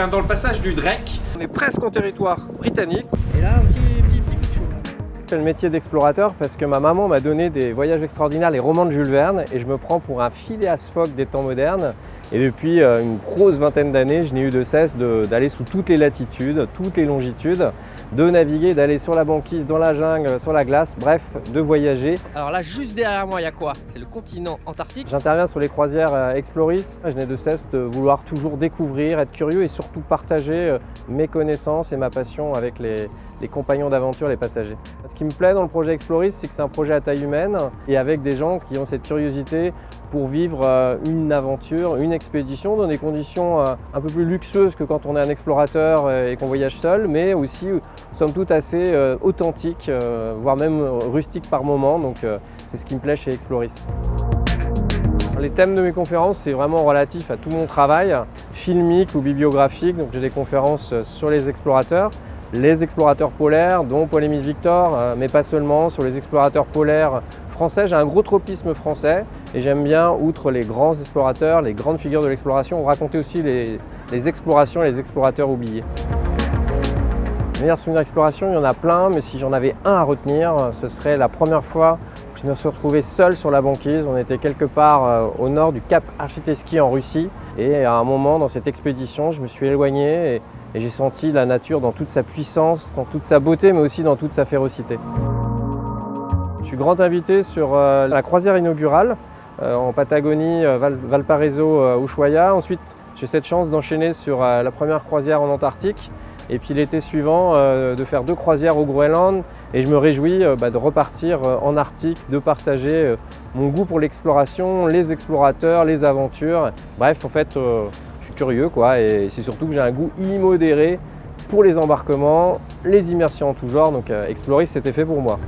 dans le passage du Drake. On est presque en territoire britannique. Et là, un petit chou. Je fais le métier d'explorateur parce que ma maman m'a donné des voyages extraordinaires, les romans de Jules Verne, et je me prends pour un Phileas Fogg des temps modernes. Et depuis une grosse vingtaine d'années, je n'ai eu de cesse d'aller sous toutes les latitudes, toutes les longitudes, de naviguer, d'aller sur la banquise, dans la jungle, sur la glace, bref, de voyager. Alors là, juste derrière moi, il y a quoi? C'est le continent antarctique. J'interviens sur les croisières Exploris. Je n'ai de cesse de vouloir toujours découvrir, être curieux et surtout partager mes connaissances et ma passion avec les compagnons d'aventure, les passagers. Ce qui me plaît dans le projet Exploris, c'est que c'est un projet à taille humaine et avec des gens qui ont cette curiosité pour vivre une aventure, une expédition dans des conditions un peu plus luxueuses que quand on est un explorateur et qu'on voyage seul, mais aussi, somme toute, assez authentiques, voire même rustiques par moments. Donc c'est ce qui me plaît chez Exploris. Les thèmes de mes conférences, c'est vraiment relatif à tout mon travail, filmique ou bibliographique. Donc j'ai des conférences sur les explorateurs polaires, dont Paul-Émile Victor, mais pas seulement, sur les explorateurs polaires français. J'ai un gros tropisme français et j'aime bien, outre les grands explorateurs, les grandes figures de l'exploration, raconter aussi les explorations et les explorateurs oubliés. Les meilleurs souvenirs d'exploration, il y en a plein, mais si j'en avais un à retenir, ce serait la première fois où je me suis retrouvé seul sur la banquise. On était quelque part au nord du cap Architeski en Russie et à un moment dans cette expédition, je me suis éloigné et j'ai senti la nature dans toute sa puissance, dans toute sa beauté, mais aussi dans toute sa férocité. Je suis grand invité sur la croisière inaugurale en Patagonie, Valparaiso, Ushuaia. Ensuite, j'ai cette chance d'enchaîner sur la première croisière en Antarctique. Et puis l'été suivant, de faire 2 croisières au Groenland. Et je me réjouis de repartir en Arctique, de partager mon goût pour l'exploration, les explorateurs, les aventures. Bref, en fait, je suis curieux, quoi. Et c'est surtout que j'ai un goût immodéré pour les embarquements, les immersions en tout genre. Donc Exploris, c'était fait pour moi.